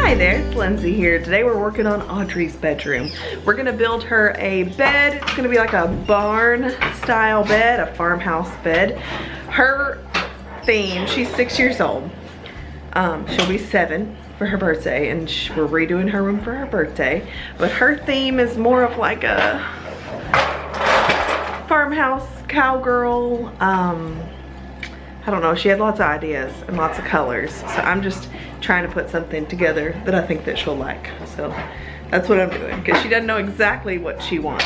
Hi there, it's Lindsey here. Today we're working on Audrey's bedroom. We're gonna build her a bed. It's gonna be like a barn style bed, a farmhouse bed. Her theme, she's 6 years old. She'll be 7 for her birthday, and we're redoing her room for her birthday. But her theme is more of like a farmhouse, cowgirl. I don't know, she had lots of ideas and lots of colors. So I'm just trying to put something together that I think that she'll like. So that's what I'm doing, because she doesn't know exactly what she wants.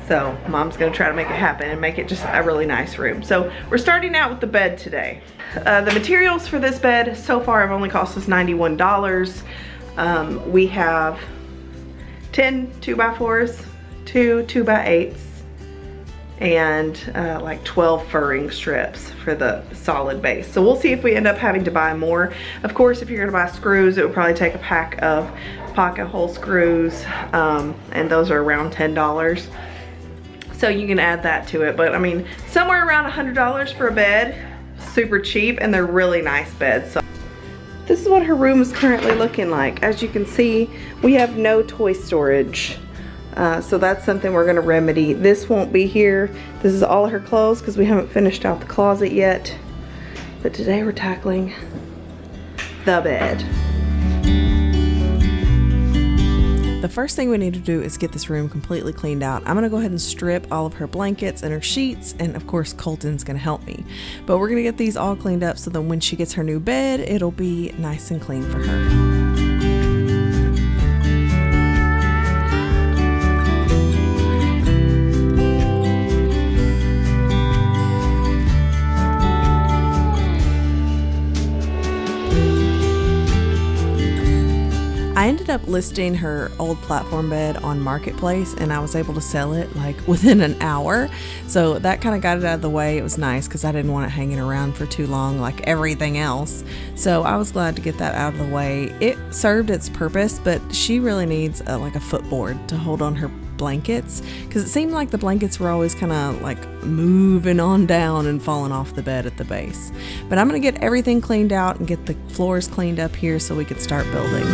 So Mom's gonna try to make it happen and make it just a really nice room. So we're starting out with the bed today. The materials for this bed so far have only cost us $91. We have 10 2x4s, 2 2x8s, and like 12 furring strips for the solid base. So we'll see if we end up having to buy more. Of course, if you're gonna buy screws, it would probably take a pack of pocket hole screws, and those are around $10. So you can add that to it. But I mean, somewhere around $100 for a bed, super cheap, and they're really nice beds. So this is what her room is currently looking like. As you can see, we have no toy storage. So that's something we're gonna remedy. This won't be here. This is all of her clothes because we haven't finished out the closet yet. But today we're tackling the bed. The first thing we need to do is get this room completely cleaned out. I'm gonna go ahead and strip all of her blankets and her sheets, and of course Colton's gonna help me. But we're gonna get these all cleaned up so that when she gets her new bed, it'll be nice and clean for her. I ended up listing her old platform bed on Marketplace, and I was able to sell it like within an hour. So that kind of got it out of the way. It was nice because I didn't want it hanging around for too long like everything else. So I was glad to get that out of the way. It served its purpose, but she really needs like a footboard to hold on her blankets, because it seemed like the blankets were always kind of like moving on down and falling off the bed at the base. But I'm going to get everything cleaned out and get the floors cleaned up here so we can start building.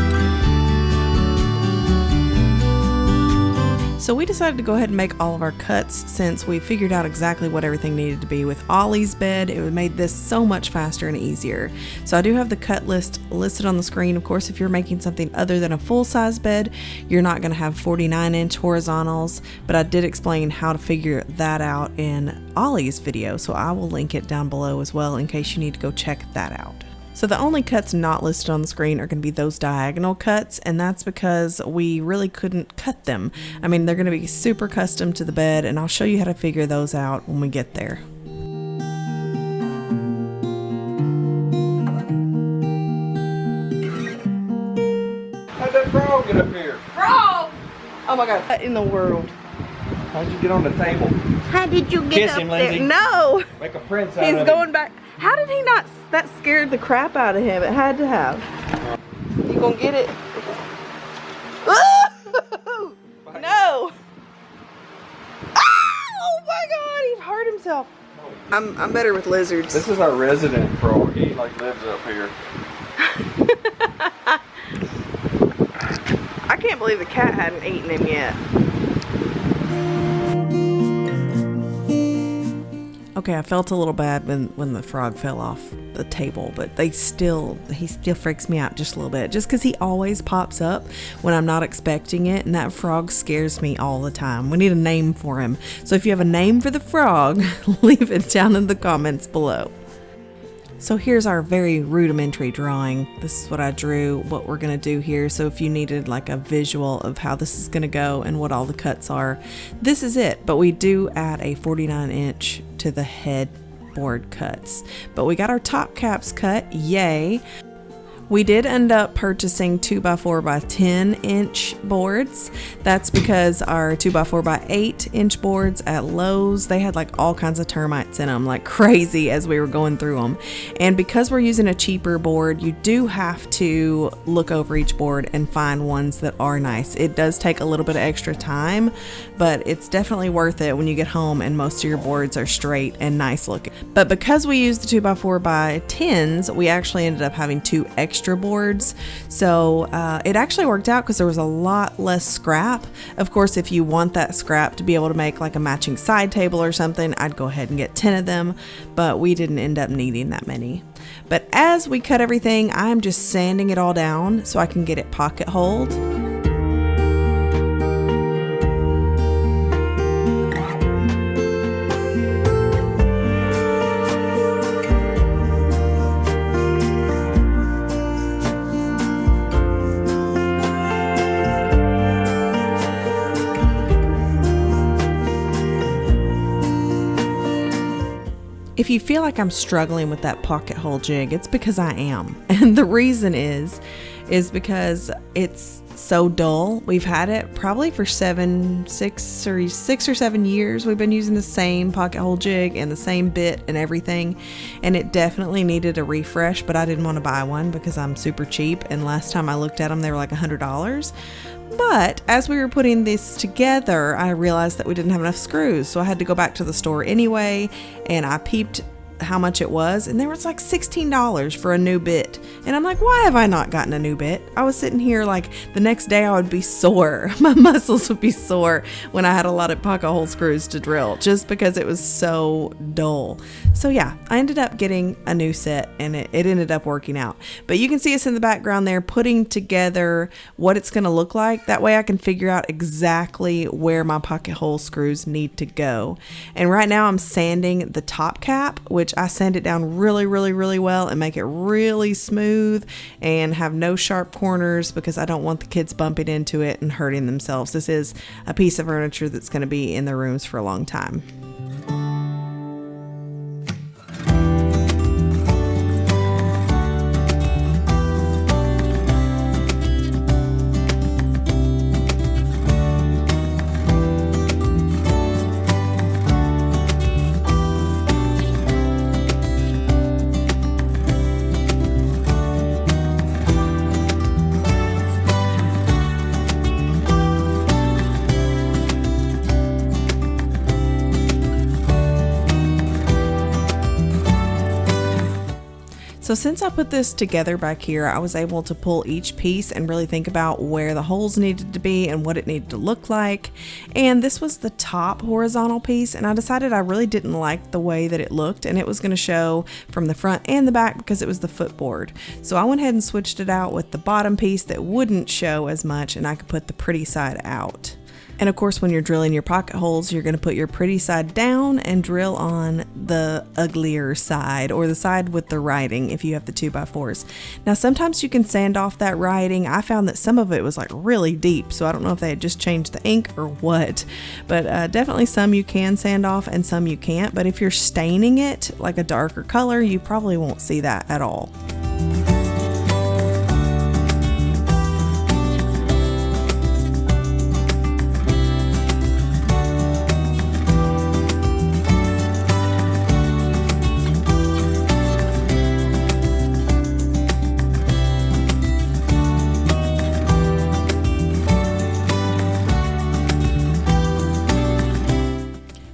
So we decided to go ahead and make all of our cuts since we figured out exactly what everything needed to be. With Ollie's bed, it made this so much faster and easier. So I do have the cut list listed on the screen. Of course, if you're making something other than a full-size bed, you're not going to have 49-inch horizontals, but I did explain how to figure that out in Ollie's video, so I will link it down below as well in case you need to go check that out. So the only cuts not listed on the screen are going to be those diagonal cuts, and that's because we really couldn't cut them. I mean, they're going to be super custom to the bed, and I'll show you how to figure those out when we get there. How'd that frog get up here? Frog! Oh my God, what in the world? How'd you get on the table? How did you get Kiss up him, there? Lindsey. No! Make a prince out of He's him. going back. How did he not? That scared the crap out of him. It had to have. You gonna get it? No! Oh my God! He hurt himself. I'm better with lizards. This is our resident frog. He like lives up here. I can't believe the cat hadn't eaten him yet. Okay, I felt a little bad when the frog fell off the table, but he still freaks me out just a little bit, just because he always pops up when I'm not expecting it, and that frog scares me all the time. We need a name for him. So if you have a name for the frog, leave it down in the comments below. So here's our very rudimentary drawing. This is what I drew, what we're gonna do here. So if you needed like a visual of how this is gonna go and what all the cuts are, this is it. But we do add a 49-inch to the headboard cuts. But we got our top caps cut, yay. We did end up purchasing 2x4 by 10-inch boards. That's because our 2x4 by 8-inch boards at Lowe's, they had like all kinds of termites in them, like crazy as we were going through them. And because we're using a cheaper board, you do have to look over each board and find ones that are nice. It does take a little bit of extra time, but it's definitely worth it when you get home and most of your boards are straight and nice looking. But because we used the 2x4 by 10s, we actually ended up having 2 extra extra boards. So it actually worked out because there was a lot less scrap. Of course, if you want that scrap to be able to make like a matching side table or something, I'd go ahead and get 10 of them, but we didn't end up needing that many. But as we cut everything, I'm just sanding it all down so I can get it pocket holed. If you feel like I'm struggling with that pocket hole jig, it's because I am. And the reason is because it's so dull. We've had it probably for 6 or 7 years. We've been using the same pocket hole jig and the same bit and everything. And it definitely needed a refresh, but I didn't want to buy one because I'm super cheap. And last time I looked at them, they were like $100. But as we were putting this together, I realized that we didn't have enough screws. So I had to go back to the store anyway, and I peeped how much it was, and there was like $16 for a new bit. And I'm like, why have I not gotten a new bit? I was sitting here like the next day I would be sore. My muscles would be sore when I had a lot of pocket hole screws to drill just because it was so dull. So yeah, I ended up getting a new set, and it ended up working out. But you can see us in the background there putting together what it's going to look like. That way I can figure out exactly where my pocket hole screws need to go. And right now I'm sanding the top cap, which I sand it down really, really, really well and make it really smooth and have no sharp corners because I don't want the kids bumping into it and hurting themselves. This is a piece of furniture that's going to be in their rooms for a long time. So since I put this together back here, I was able to pull each piece and really think about where the holes needed to be and what it needed to look like. And this was the top horizontal piece, and I decided I really didn't like the way that it looked, and it was going to show from the front and the back because it was the footboard. So I went ahead and switched it out with the bottom piece that wouldn't show as much, and I could put the pretty side out. And of course, when you're drilling your pocket holes, you're going to put your pretty side down and drill on the uglier side, or the side with the writing if you have the 2x4s. Now, sometimes you can sand off that writing. I found that some of it was like really deep, so I don't know if they had just changed the ink or what. But definitely some you can sand off and some you can't. But if you're staining it like a darker color, you probably won't see that at all.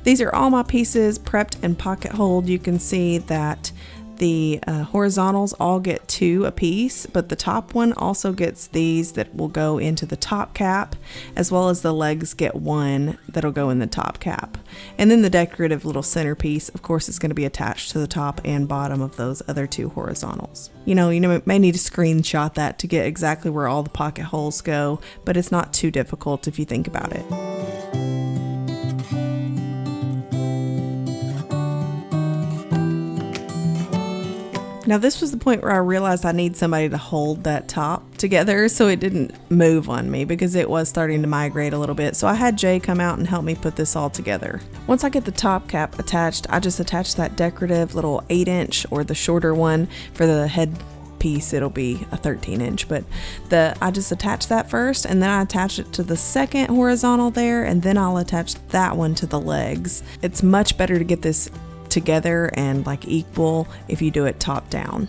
These are all my pieces prepped and pocket holed. You can see that the horizontals all get 2 a piece, but the top one also gets these that will go into the top cap, as well as the legs get 1 that'll go in the top cap. And then the decorative little centerpiece, of course, is going to be attached to the top and bottom of those other 2 horizontals. You may need to screenshot that to get exactly where all the pocket holes go, but it's not too difficult if you think about it. Now this was the point where I realized I need somebody to hold that top together so it didn't move on me, because it was starting to migrate a little bit. So I had Jay come out and help me put this all together. Once I get the top cap attached, I just attach that decorative little 8-inch, or the shorter one for the head piece, it'll be a 13-inch, but I just attach that first, and then I attach it to the second horizontal there, and then I'll attach that one to the legs. It's much better to get this together and like equal if you do it top down.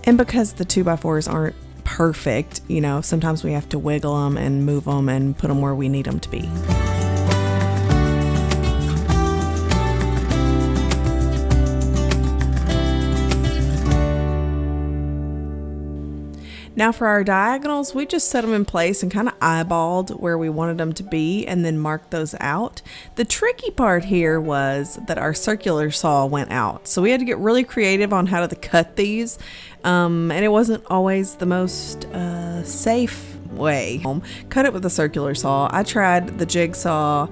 And because the 2x4s aren't perfect, sometimes we have to wiggle them and move them and put them where we need them to be. Now for our diagonals, we just set them in place and kind of eyeballed where we wanted them to be and then marked those out. The tricky part here was that our circular saw went out. So we had to get really creative on how to cut these. And it wasn't always the most safe way. Cut it with a circular saw. I tried the jigsaw,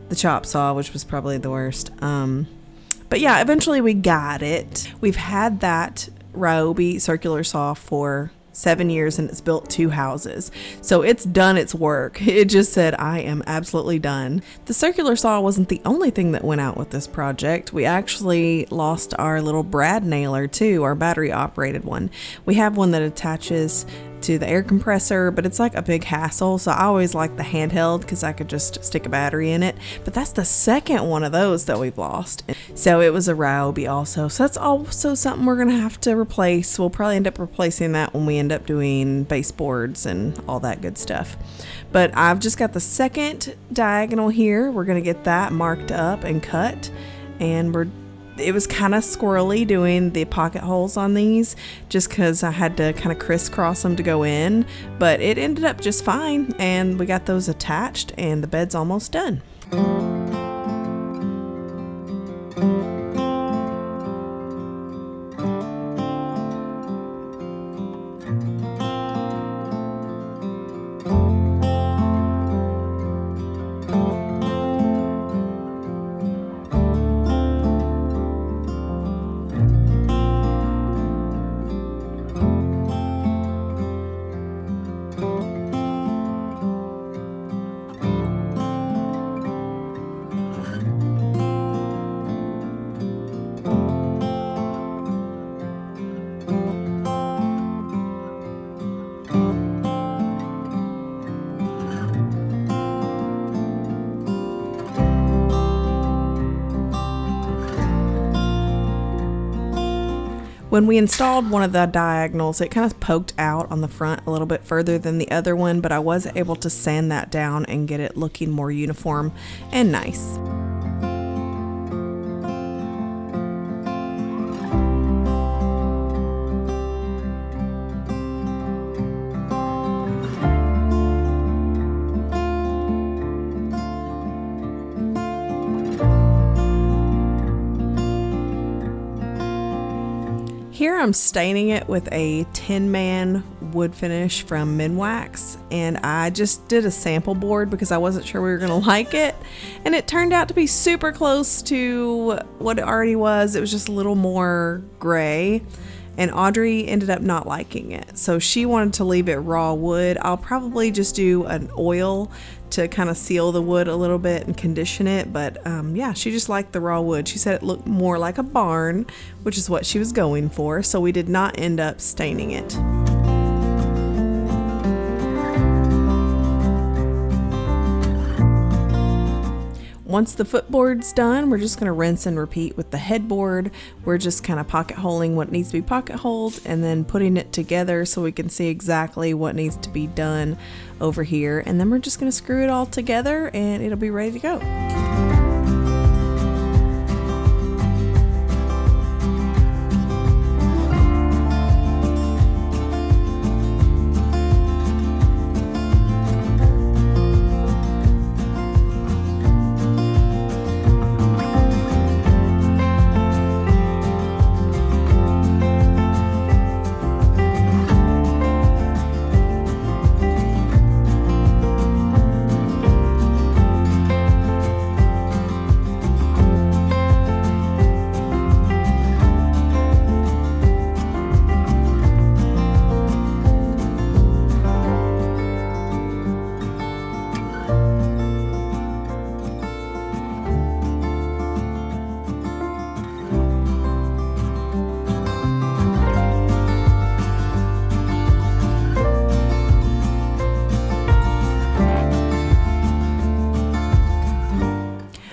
the chop saw, which was probably the worst. But yeah, eventually we got it. We've had that Ryobi circular saw for 7 years and it's built 2 houses. So it's done its work. It just said, I am absolutely done. The circular saw wasn't the only thing that went out with this project. We actually lost our little brad nailer too, our battery operated one. We have one that attaches to the air compressor, but it's like a big hassle. So I always like the handheld because I could just stick a battery in it. But that's the second one of those that we've lost. So it was a Ryobi also. So that's also something we're going to have to replace. We'll probably end up replacing that when we end up doing baseboards and all that good stuff. But I've just got the second diagonal here. We're going to get that marked up and cut. And it was kind of squirrely doing the pocket holes on these just because I had to kind of crisscross them to go in, but it ended up just fine and we got those attached and the bed's almost done. When we installed one of the diagonals, it kind of poked out on the front a little bit further than the other one, but I was able to sand that down and get it looking more uniform and nice. Here I'm staining it with a Tin Man wood finish from Minwax, and I just did a sample board because I wasn't sure we were going to like it, and it turned out to be super close to what it already was. It was just a little more gray, and Audrey ended up not liking it, so she wanted to leave it raw wood. I'll probably just do an oil to kind of seal the wood a little bit and condition it, but yeah, she just liked the raw wood. She said it looked more like a barn, which is what she was going for, so we did not end up staining it. Once the footboard's done, we're just going to rinse and repeat with the headboard. We're just kind of pocket holing what needs to be pocket holed and then putting it together so we can see exactly what needs to be done over here. And then we're just going to screw it all together and it'll be ready to go.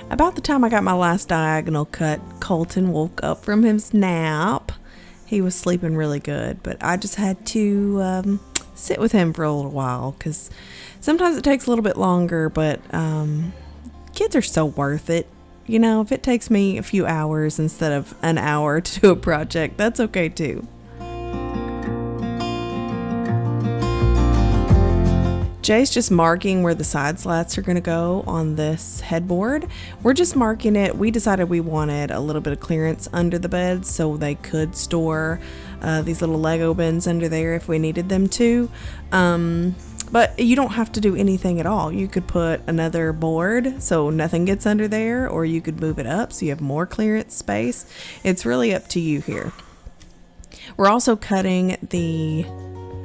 About the time I got my last diagonal cut, Colton woke up from his nap. He was sleeping really good, but I just had to sit with him for a little while because sometimes it takes a little bit longer, but kids are so worth it. You know, if it takes me a few hours instead of an hour to do a project, that's okay too. Jay's just marking where the side slats are going to go on this headboard. We're just marking it. We decided we wanted a little bit of clearance under the bed so they could store these little Lego bins under there if we needed them to. But you don't have to do anything at all. You could put another board so nothing gets under there, or you could move it up so you have more clearance space. It's really up to you here. We're also cutting the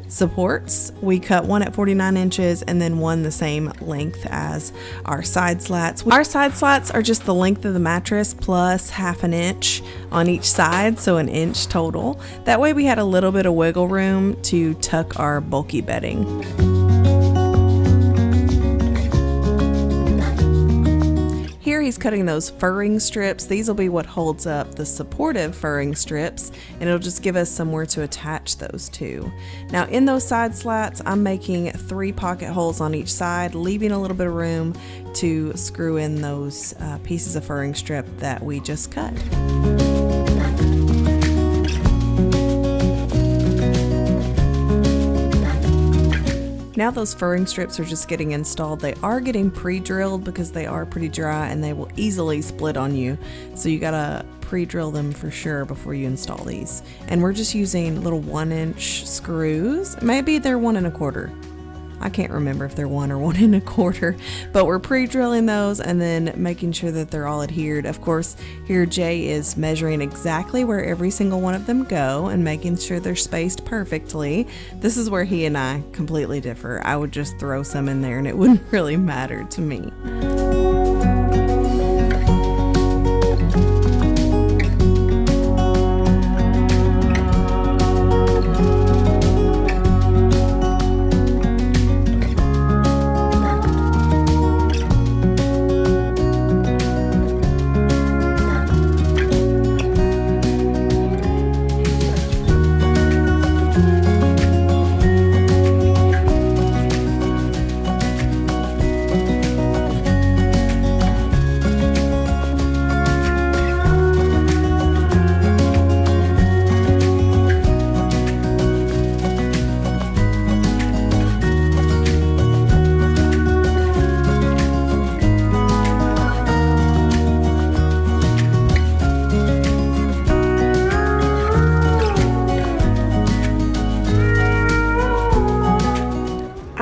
supports. We cut one at 49 inches and then one the same length as our side slats. Our side slats are just the length of the mattress plus half an inch on each side, so an inch total. That way we had a little bit of wiggle room to tuck our bulky bedding. Here he's cutting those furring strips. These will be what holds up the supportive furring strips, and it'll just give us somewhere to attach those to. Now in those side slats, I'm making 3 pocket holes on each side, leaving a little bit of room to screw in those pieces of furring strip that we just cut. Now those furring strips are just getting installed. They are getting pre-drilled because they are pretty dry and they will easily split on you. So you gotta pre-drill them for sure before you install these. And we're just using little 1-inch screws. Maybe they're 1 1/4. I can't remember if they're 1 or 1 1/4, but we're pre-drilling those and then making sure that they're all adhered. Of course, here Jay is measuring exactly where every single one of them go and making sure they're spaced perfectly. This is where he and I completely differ. I would just throw some in there and it wouldn't really matter to me.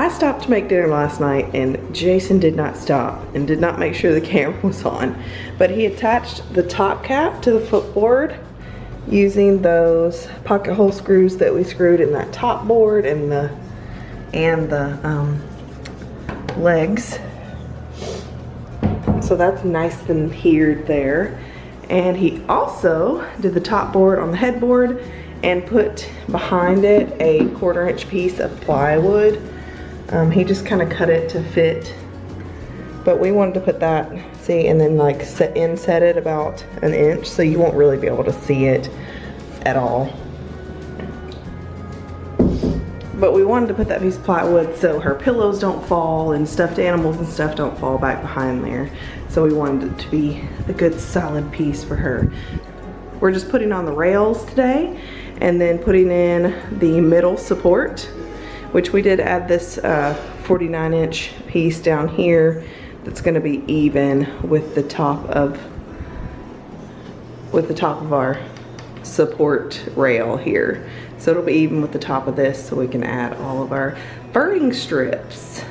Stopped to make dinner last night and Jason did not stop and did not make sure the camera was on, but he attached the top cap to the footboard using those pocket hole screws that we screwed in that top board and the legs. So that's nice and adhered there. And he also did the top board on the headboard and put behind it a 1/4 inch piece of plywood. He just kind of cut it to fit, but we wanted to put that, see, and then like set it about 1 inch so you won't really be able to see it at all. But we wanted to put that piece of plywood so her pillows don't fall and stuffed animals and stuff don't fall back behind there. So we wanted it to be a good solid piece for her. We're just putting on the rails today and then putting in the middle support, which we did add this 49 inch piece down here that's going to be even with the top of our support rail here. So it'll be even with the top of this so we can add all of our furring strips.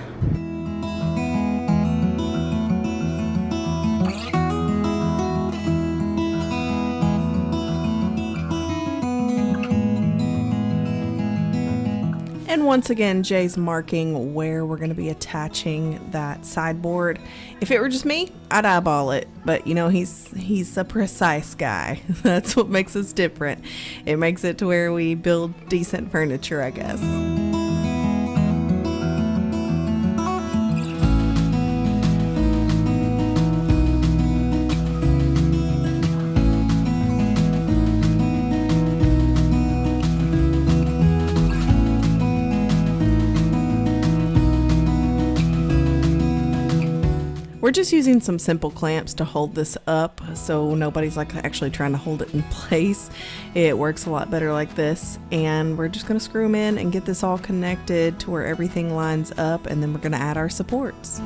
And once again, Jay's marking where we're going to be attaching that sideboard. If it were just me, I'd eyeball it. But you know, he's a precise guy. That's what makes us different. It makes it to where we build decent furniture, I guess. We're just using some simple clamps to hold this up so nobody's like actually trying to hold it in place. It works a lot better like this, and we're just going to screw them in and get this all connected to where everything lines up, and then we're going to add our supports.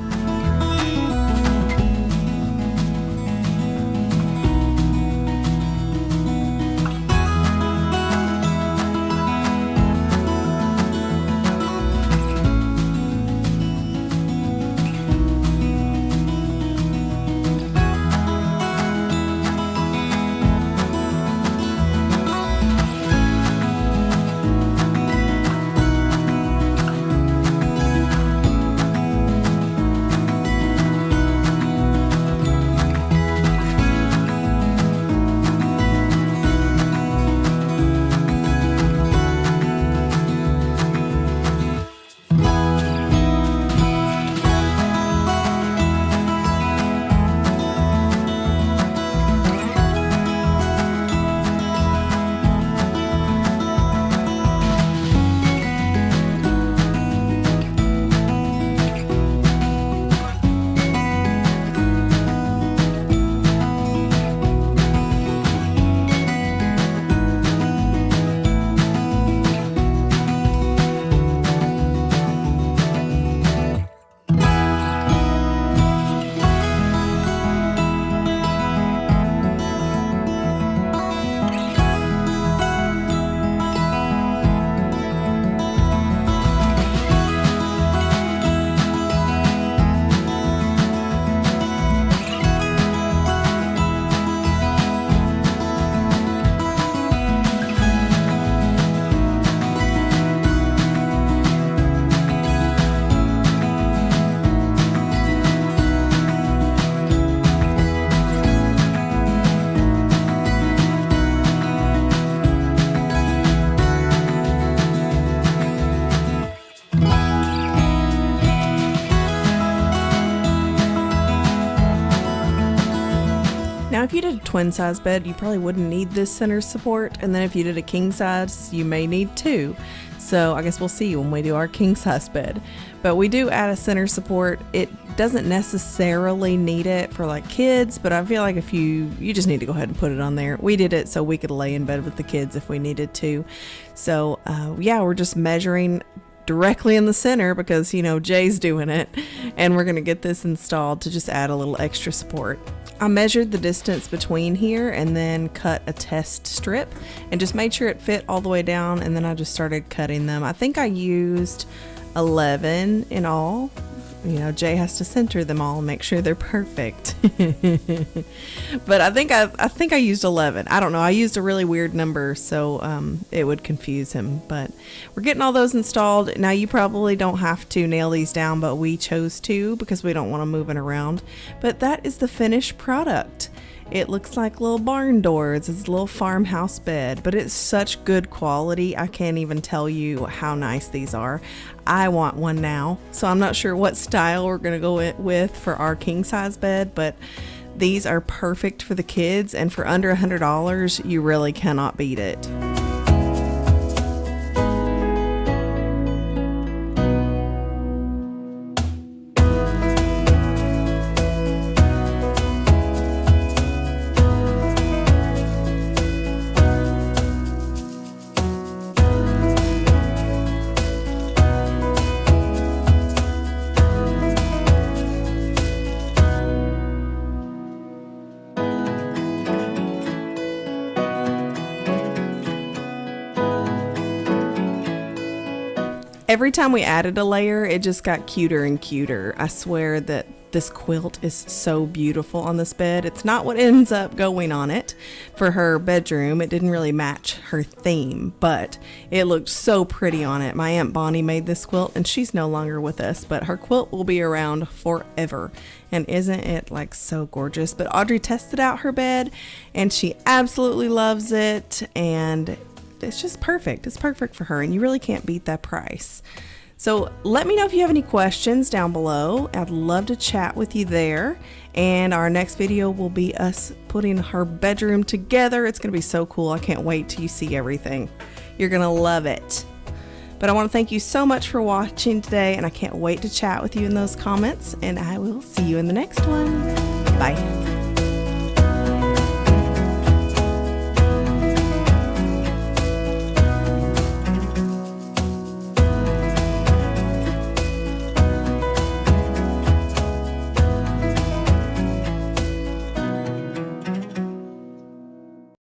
Now, if you did a twin size bed, you probably wouldn't need this center support. And then if you did a king size, you may need two. So I guess we'll see when we do our king size bed. But we do add a center support. It doesn't necessarily need it for like kids, but I feel like if you just need to go ahead and put it on there. We did it so we could lay in bed with the kids if we needed to. So yeah, we're just measuring directly in the center because, you know, Jay's doing it, and we're going to get this installed to just add a little extra support. I measured the distance between here and then cut a test strip and just made sure it fit all the way down, and then I just started cutting them. I think I used 11 in all. You know, Jay has to center them all and make sure they're perfect. But I think I used 11. I don't know. I used a really weird number, so it would confuse him. But we're getting all those installed. Now, you probably don't have to nail these down, but we chose to because we don't want them moving around. But that is the finished product. It looks like little barn doors. It's a little farmhouse bed, but it's such good quality. I can't even tell you how nice these are. I want one now, so I'm not sure what style we're going to go with for our king size bed, but these are perfect for the kids, and for under $100, you really cannot beat it. Every time we added a layer, it just got cuter and cuter. I swear that this quilt is so beautiful on this bed. It's not what ends up going on it for her bedroom. It didn't really match her theme, but it looked so pretty on it. My Aunt Bonnie made this quilt, and she's no longer with us, but her quilt will be around forever. And isn't it like so gorgeous? But Audrey tested out her bed, and she absolutely loves it, and it's just perfect. It's perfect for her, and you really can't beat that price. So let me know if you have any questions down below. I'd love to chat with you there. And our next video will be us putting her bedroom together. It's going to be so cool. I can't wait till you see everything. You're going to love it. But I want to thank you so much for watching today, and I can't wait to chat with you in those comments, and I will see you in the next one. Bye.